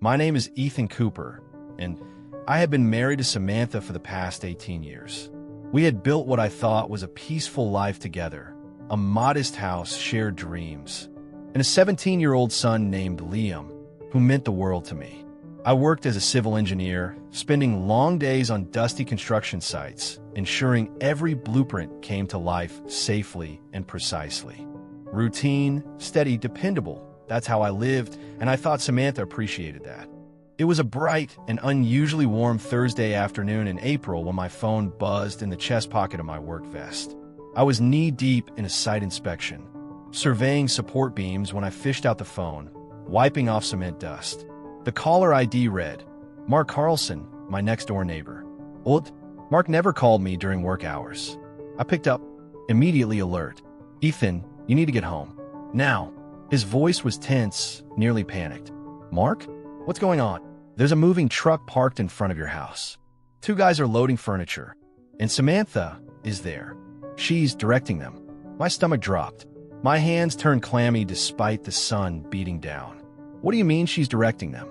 My name is Ethan Cooper, and I had been married to Samantha for the past 18 years. We had built what I thought was a peaceful life together, a modest house, shared dreams, and a 17-year-old son named Liam, who meant the world to me. I worked as a civil engineer, spending long days on dusty construction sites, ensuring every blueprint came to life safely and precisely. Routine, steady, dependable. That's how I lived, and I thought Samantha appreciated that. It was a bright and unusually warm Thursday afternoon in April when my phone buzzed in the chest pocket of my work vest. I was knee-deep in a site inspection, surveying support beams when I fished out the phone, wiping off cement dust. The caller ID read, Mark Carlson, my next-door neighbor. Old, Mark never called me during work hours. I picked up, immediately alert. Ethan, you need to get home. Now. His voice was tense, nearly panicked. Mark? What's going on? There's a moving truck parked in front of your house. 2 guys are loading furniture, and Samantha is there. She's directing them. My stomach dropped. My hands turned clammy despite the sun beating down. What do you mean she's directing them?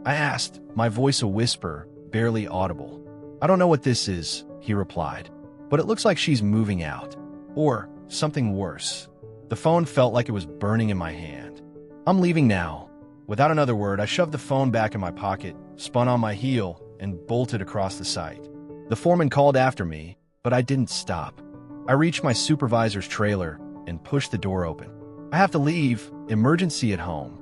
I asked, my voice a whisper, barely audible. I don't know what this is, he replied, but it looks like she's moving out. Or something worse. The phone felt like it was burning in my hand. I'm leaving now. Without another word, I shoved the phone back in my pocket, spun on my heel, and bolted across the site. The foreman called after me, but I didn't stop. I reached my supervisor's trailer and pushed the door open. I have to leave. Emergency at home.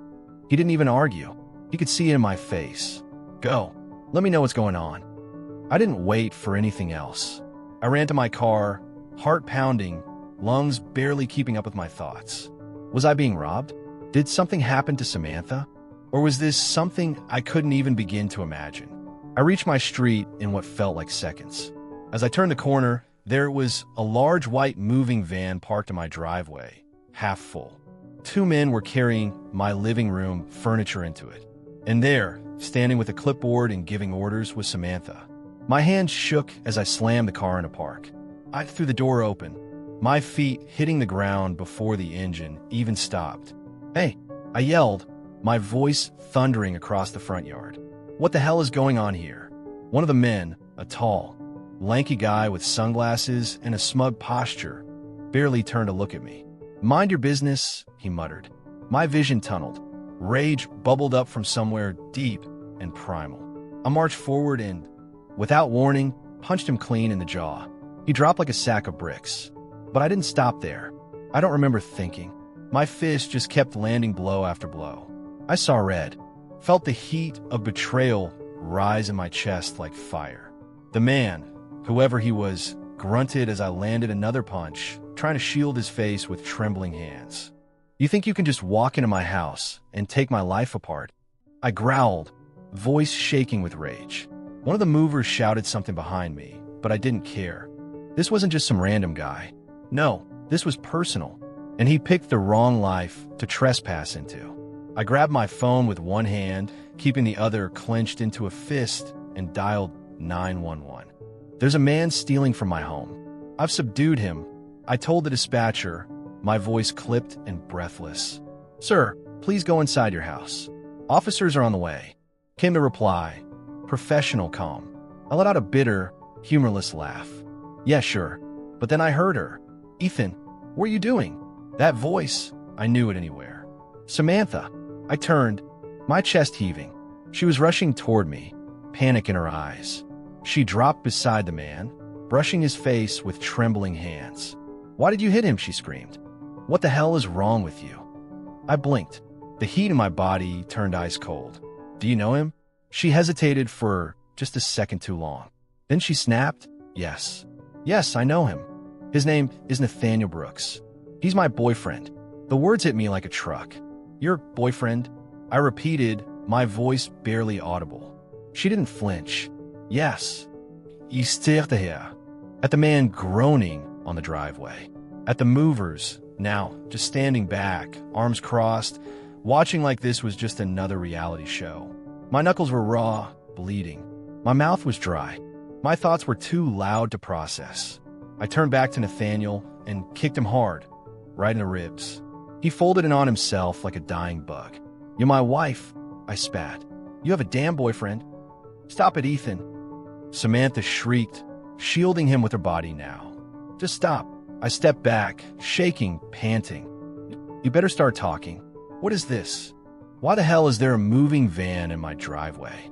He didn't even argue. He could see it in my face. Go. Let me know what's going on. I didn't wait for anything else. I ran to my car, heart pounding, lungs barely keeping up with my thoughts. Was I being robbed? Did something happen to Samantha? Or was this something I couldn't even begin to imagine? I reached my street in what felt like seconds. As I turned the corner, there was a large white moving van parked in my driveway, half full. 2 men were carrying my living room furniture into it. And there, standing with a clipboard and giving orders, was Samantha. My hands shook as I slammed the car into park. I threw the door open, my feet hitting the ground before the engine even stopped. Hey, I yelled, my voice thundering across the front yard. What the hell is going on here? One of the men, a tall, lanky guy with sunglasses and a smug posture, barely turned to look at me. Mind your business, he muttered. My vision tunneled. Rage bubbled up from somewhere deep and primal. I marched forward and, without warning, punched him clean in the jaw. He dropped like a sack of bricks. But I didn't stop there. I don't remember thinking. My fist just kept landing blow after blow. I saw red, felt the heat of betrayal rise in my chest like fire. The man, whoever he was, grunted as I landed another punch, trying to shield his face with trembling hands. You think you can just walk into my house and take my life apart? I growled, voice shaking with rage. One of the movers shouted something behind me, but I didn't care. This wasn't just some random guy. No, this was personal, and he picked the wrong life to trespass into. I grabbed my phone with one hand, keeping the other clenched into a fist, and dialed 911. There's a man stealing from my home. I've subdued him, I told the dispatcher, my voice clipped and breathless. Sir, please go inside your house. Officers are on the way, came the reply, professional calm. I let out a bitter, humorless laugh. Yeah, sure. But then I heard her. Ethan, what are you doing? That voice, I knew it anywhere. Samantha. I turned, my chest heaving. She was rushing toward me, panic in her eyes. She dropped beside the man, brushing his face with trembling hands. Why did you hit him? She screamed. What the hell is wrong with you? I blinked. The heat in my body turned ice cold. Do you know him? She hesitated for just a second too long. Then she snapped, yes. Yes, I know him. His name is Nathaniel Brooks. He's my boyfriend. The words hit me like a truck. Your boyfriend? I repeated, my voice barely audible. She didn't flinch. Yes. Il était here. At the man groaning on the driveway. At the movers, now just standing back, arms crossed, watching like this was just another reality show. My knuckles were raw, bleeding. My mouth was dry. My thoughts were too loud to process. I turned back to Nathaniel and kicked him hard, right in the ribs. He folded in on himself like a dying bug. You're my wife, I spat. You have a damn boyfriend. Stop it, Ethan. Samantha shrieked, shielding him with her body now. Just stop. I stepped back, shaking, panting. You better start talking. What is this? Why the hell is there a moving van in my driveway?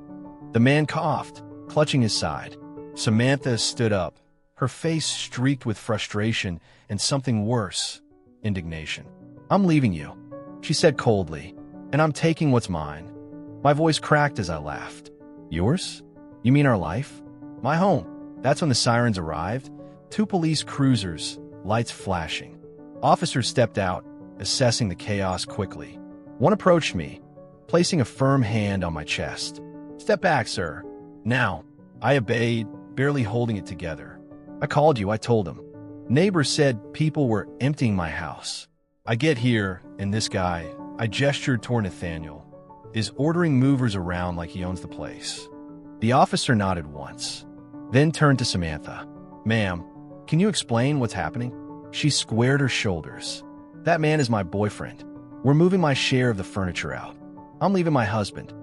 The man coughed, clutching his side. Samantha stood up, her face streaked with frustration and something worse, indignation. I'm leaving you, she said coldly, and I'm taking what's mine. My voice cracked as I laughed. Yours? You mean our life? My home. That's when the sirens arrived. 2 police cruisers, lights flashing. Officers stepped out, assessing the chaos quickly. One approached me, placing a firm hand on my chest. Step back, sir. Now. I obeyed, barely holding it together. I called you, I told him. Neighbors said people were emptying my house. I get here, and this guy, I gestured toward Nathaniel, is ordering movers around like he owns the place. The officer nodded once, then turned to Samantha. Ma'am, can you explain what's happening? She squared her shoulders. That man is my boyfriend. We're moving my share of the furniture out. I'm leaving my husband.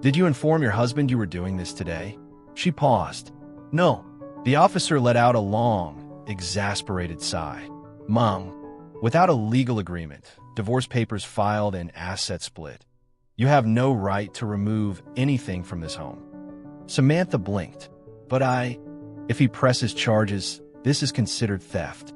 Did you inform your husband you were doing this today? She paused. No. The officer let out a long, exasperated sigh. Mom, without a legal agreement, divorce papers filed and assets split, you have no right to remove anything from this home. Samantha blinked. But if he presses charges, this is considered theft.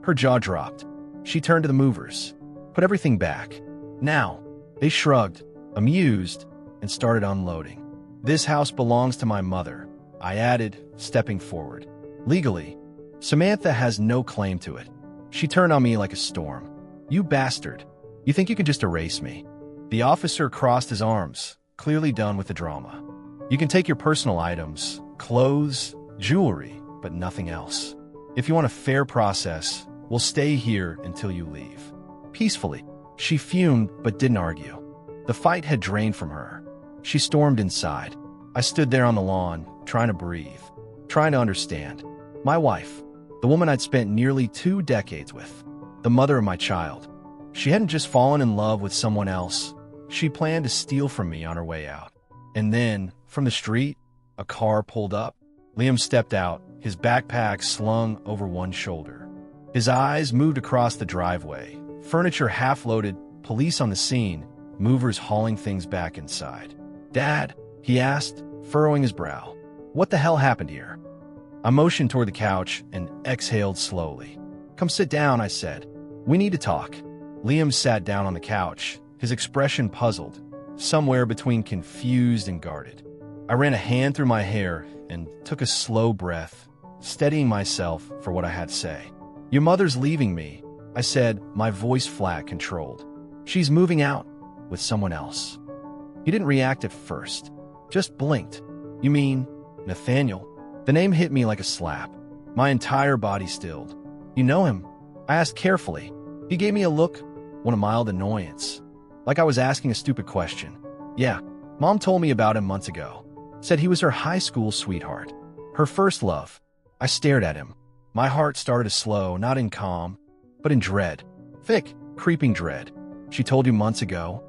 Her jaw dropped. She turned to the movers. Put everything back. Now. They shrugged, amused, and started unloading. This house belongs to my mother, I added, stepping forward. Legally, Samantha has no claim to it. She turned on me like a storm. You bastard. You think you can just erase me? The officer crossed his arms, clearly done with the drama. You can take your personal items, clothes, jewelry, but nothing else. If you want a fair process, we'll stay here until you leave. Peacefully. She fumed but didn't argue. The fight had drained from her. She stormed inside. I stood there on the lawn, trying to breathe, trying to understand. My wife, the woman I'd spent nearly 2 decades with, the mother of my child. She hadn't just fallen in love with someone else. She planned to steal from me on her way out. And then, from the street, a car pulled up. Liam stepped out, his backpack slung over one shoulder. His eyes moved across the driveway, furniture half-loaded, police on the scene, movers hauling things back inside. Dad, he asked, furrowing his brow. What the hell happened here? I motioned toward the couch and exhaled slowly. Come sit down, I said. We need to talk. Liam sat down on the couch, his expression puzzled, somewhere between confused and guarded. I ran a hand through my hair and took a slow breath, steadying myself for what I had to say. Your mother's leaving me, I said, my voice flat, controlled. She's moving out with someone else. He didn't react at first, just blinked. You mean Nathaniel? The name hit me like a slap. My entire body stilled. You know him? I asked carefully. He gave me a look, one of mild annoyance, like I was asking a stupid question. Yeah, Mom told me about him months ago. Said he was her high school sweetheart, her first love. I stared at him. My heart started to slow, not in calm, but in dread. Thick, creeping dread. She told you months ago?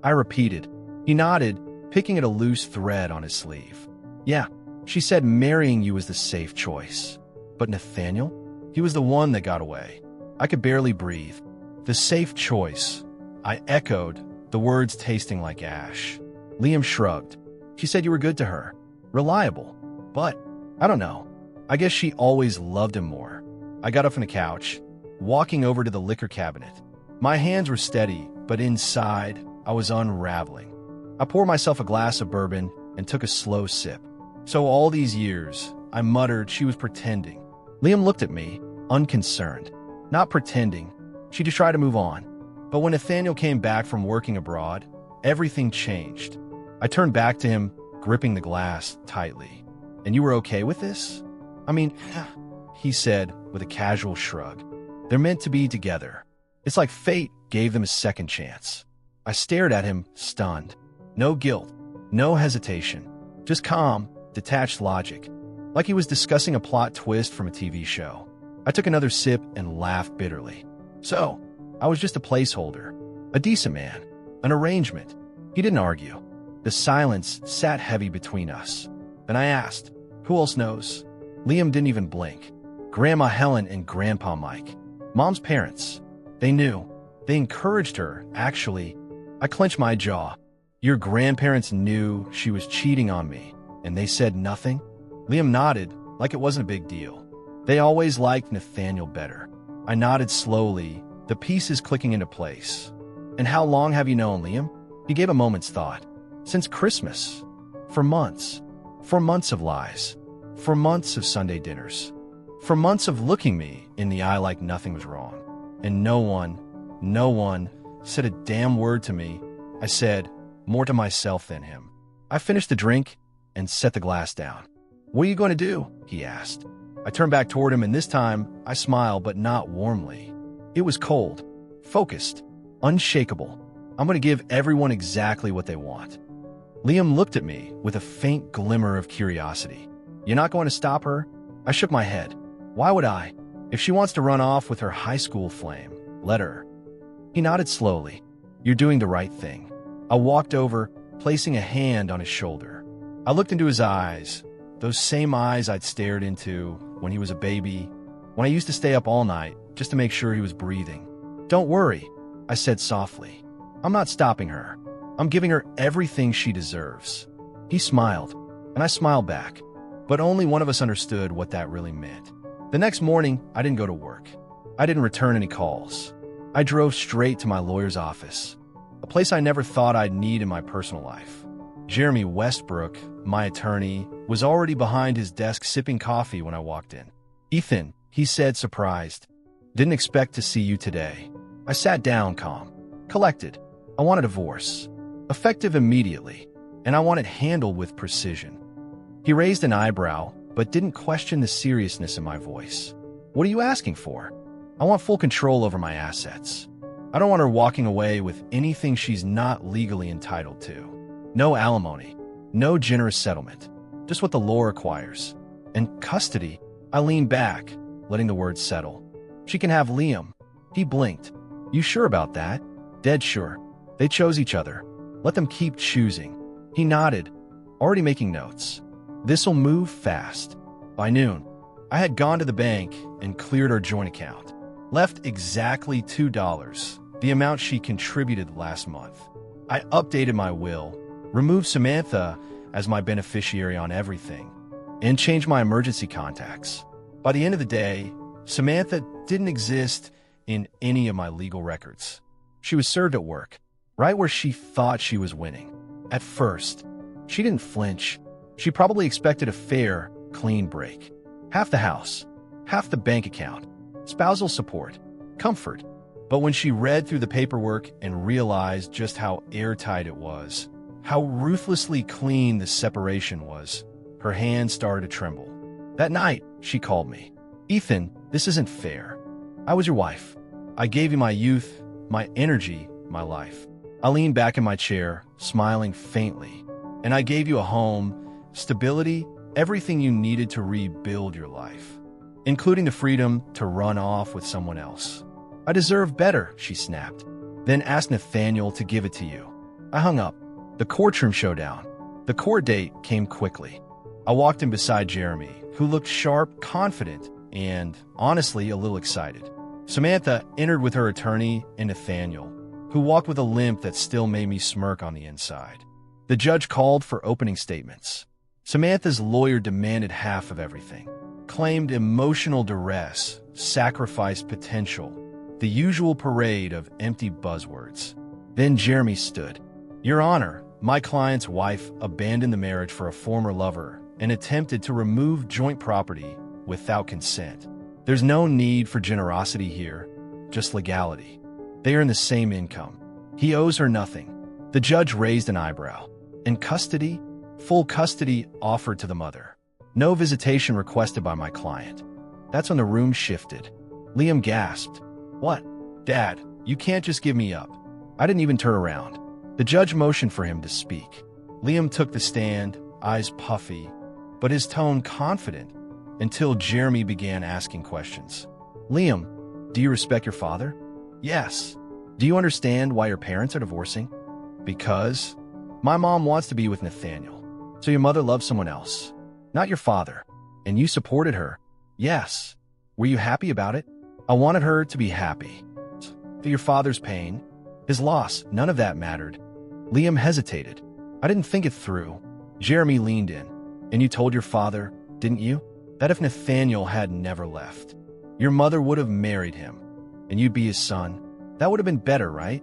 I repeated. He nodded, picking at a loose thread on his sleeve. Yeah, she said marrying you was the safe choice. But Nathaniel? He was the one that got away. I could barely breathe. The safe choice. I echoed, the words tasting like ash. Liam shrugged. She said you were good to her. Reliable. But, I don't know. I guess she always loved him more. I got up from the couch, walking over to the liquor cabinet. My hands were steady, but inside, I was unraveling. I poured myself a glass of bourbon and took a slow sip. So all these years, I muttered she was pretending. Liam looked at me, unconcerned. Not pretending. She just tried to move on. But when Nathaniel came back from working abroad, everything changed. I turned back to him, gripping the glass tightly. And you were okay with this? I mean, he said with a casual shrug. They're meant to be together. It's like fate gave them a second chance. I stared at him, stunned. No guilt, no hesitation, just calm, detached logic, like he was discussing a plot twist from a TV show. I took another sip and laughed bitterly. So, I was just a placeholder, a decent man, an arrangement. He didn't argue. The silence sat heavy between us. Then I asked, "Who else knows?" Liam didn't even blink. Grandma Helen and Grandpa Mike. Mom's parents. They knew. They encouraged her, actually. I clenched my jaw. Your grandparents knew she was cheating on me, and they said nothing? Liam nodded, like it wasn't a big deal. They always liked Nathaniel better. I nodded slowly, the pieces clicking into place. And how long have you known Liam? He gave a moment's thought. Since Christmas. For months. For months of lies. For months of Sunday dinners. For months of looking me in the eye like nothing was wrong. And no one said a damn word to me. I said more to myself than him. I finished the drink and set the glass down. "What are you going to do?" he asked. I turned back toward him, and this time I smiled, but not warmly. It was cold, focused, unshakable. I'm going to give everyone exactly what they want. Liam looked at me with a faint glimmer of curiosity. "You're not going to stop her?" I shook my head. "Why would I? If she wants to run off with her high school flame, let her." He nodded slowly. "You're doing the right thing." I walked over, placing a hand on his shoulder. I looked into his eyes, those same eyes I'd stared into when he was a baby, when I used to stay up all night just to make sure he was breathing. "Don't worry," I said softly. "I'm not stopping her. I'm giving her everything she deserves." He smiled, and I smiled back, but only one of us understood what that really meant. The next morning, I didn't go to work. I didn't return any calls. I drove straight to my lawyer's office, a place I never thought I'd need in my personal life. Jeremy Westbrook, my attorney, was already behind his desk sipping coffee when I walked in. "Ethan," he said, surprised. "Didn't expect to see you today." I sat down, calm, collected. I want a divorce, effective immediately, and I want it handled with precision. He raised an eyebrow, but didn't question the seriousness in my voice. "What are you asking for?" "I want full control over my assets. I don't want her walking away with anything she's not legally entitled to. No alimony, no generous settlement, just what the law requires. And custody." I leaned back, letting the words settle. "She can have Liam." He blinked. "You sure about that?" "Dead sure. They chose each other. Let them keep choosing." He nodded, already making notes. "This'll move fast." By noon, I had gone to the bank and cleared our joint account. Left exactly $2, the amount she contributed last month. I updated my will, removed Samantha as my beneficiary on everything, and changed my emergency contacts. By the end of the day, Samantha didn't exist in any of my legal records. She was served at work, right where she thought she was winning. At first, she didn't flinch. She probably expected a fair, clean break. Half the house, half the bank account, spousal support, comfort. But when she read through the paperwork and realized just how airtight it was, how ruthlessly clean the separation was, her hands started to tremble. That night, she called me. "Ethan, this isn't fair. I was your wife. I gave you my youth, my energy, my life. I leaned back in my chair, smiling faintly. And I gave you a home, stability, everything you needed to rebuild your life, including the freedom to run off with someone else. I deserve better," she snapped. "Then asked Nathaniel to give it to you." I hung up. The courtroom showdown. The court date came quickly. I walked in beside Jeremy, who looked sharp, confident, and, honestly, a little excited. Samantha entered with her attorney and Nathaniel, who walked with a limp that still made me smirk on the inside. The judge called for opening statements. Samantha's lawyer demanded half of everything, claimed emotional duress, sacrifice potential, the usual parade of empty buzzwords. Then Jeremy stood. "Your Honor, my client's wife abandoned the marriage for a former lover and attempted to remove joint property without consent. There's no need for generosity here, just legality. They earn the same income. He owes her nothing." The judge raised an eyebrow. "In custody?" "Full custody offered to the mother. No visitation requested by my client." That's when the room shifted. Liam gasped. "What? Dad, you can't just give me up." I didn't even turn around. The judge motioned for him to speak. Liam took the stand, eyes puffy, but his tone confident, until Jeremy began asking questions. "Liam, do you respect your father?" "Yes." "Do you understand why your parents are divorcing?" "Because..." My mom wants to be with Nathaniel. So your mother loves someone else, not your father. And you supported her? Yes. Were you happy about it? I wanted her to be happy. But your father's pain, his loss, none of that mattered. Liam hesitated. I didn't think it through. Jeremy leaned in. And you told your father, didn't you? That if Nathaniel had never left, your mother would have married him, and you'd be his son. That would have been better, right?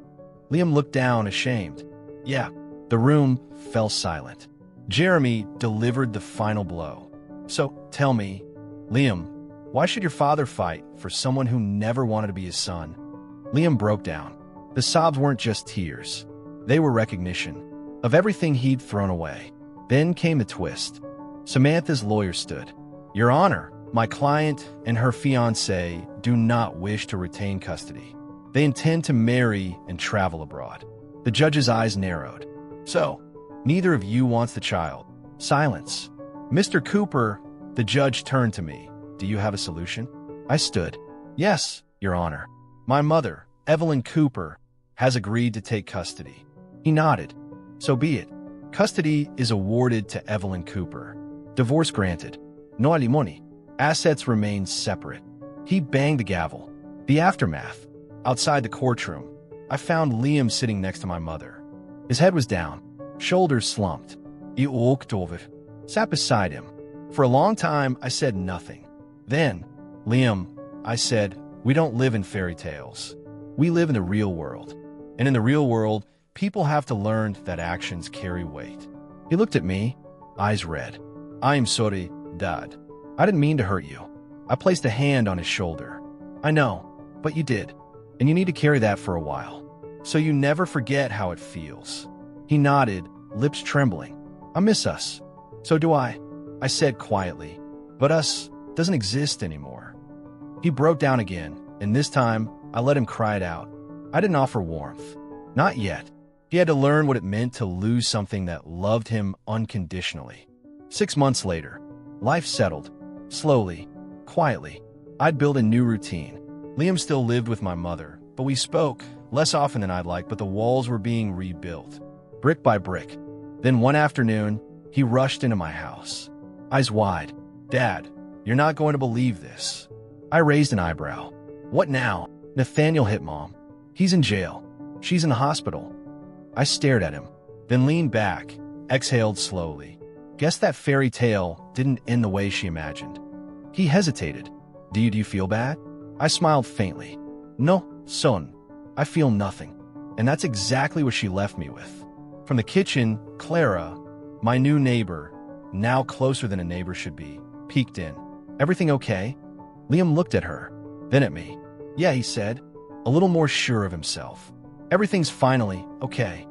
Liam looked down, ashamed. Yeah. The room fell silent. Jeremy delivered the final blow. So, tell me, Liam, why should your father fight for someone who never wanted to be his son? Liam broke down. The sobs weren't just tears. They were recognition of everything he'd thrown away. Then came the twist. Samantha's lawyer stood. Your Honor, my client and her fiancé do not wish to retain custody. They intend to marry and travel abroad. The judge's eyes narrowed. So, neither of you wants the child. Silence. Mr. Cooper, the judge turned to me. Do you have a solution? I stood. Yes, Your Honor. My mother, Evelyn Cooper, has agreed to take custody. He nodded. So be it. Custody is awarded to Evelyn Cooper. Divorce granted. No alimony. Assets remain separate. He banged the gavel. The aftermath. Outside the courtroom, I found Liam sitting next to my mother. His head was down, shoulders slumped. He walked over, sat beside him. For a long time, I said nothing. Then, Liam, I said, we don't live in fairy tales. We live in the real world. And in the real world, people have to learn that actions carry weight. He looked at me, eyes red. I am sorry, Dad. I didn't mean to hurt you. I placed a hand on his shoulder. I know, but you did. And you need to carry that for a while, so you never forget how it feels. He nodded, lips trembling. I miss us. So do I said quietly. But us doesn't exist anymore. He broke down again, and this time, I let him cry it out. I didn't offer warmth. Not yet. He had to learn what it meant to lose something that loved him unconditionally. 6 months later, life settled. Slowly, quietly. I'd built a new routine. Liam still lived with my mother, but we spoke, less often than I'd like, but the walls were being rebuilt, brick by brick. Then one afternoon, he rushed into my house. Eyes wide. Dad, you're not going to believe this. I raised an eyebrow. What now? Nathaniel hit Mom. He's in jail. She's in the hospital. I stared at him, then leaned back, exhaled slowly. Guess that fairy tale didn't end the way she imagined. He hesitated. Do you feel bad? I smiled faintly. No, son. I feel nothing. And that's exactly what she left me with. From the kitchen, Clara, my new neighbor, now closer than a neighbor should be, peeked in. Everything okay? Liam looked at her, then at me. Yeah, he said, a little more sure of himself. Everything's finally okay.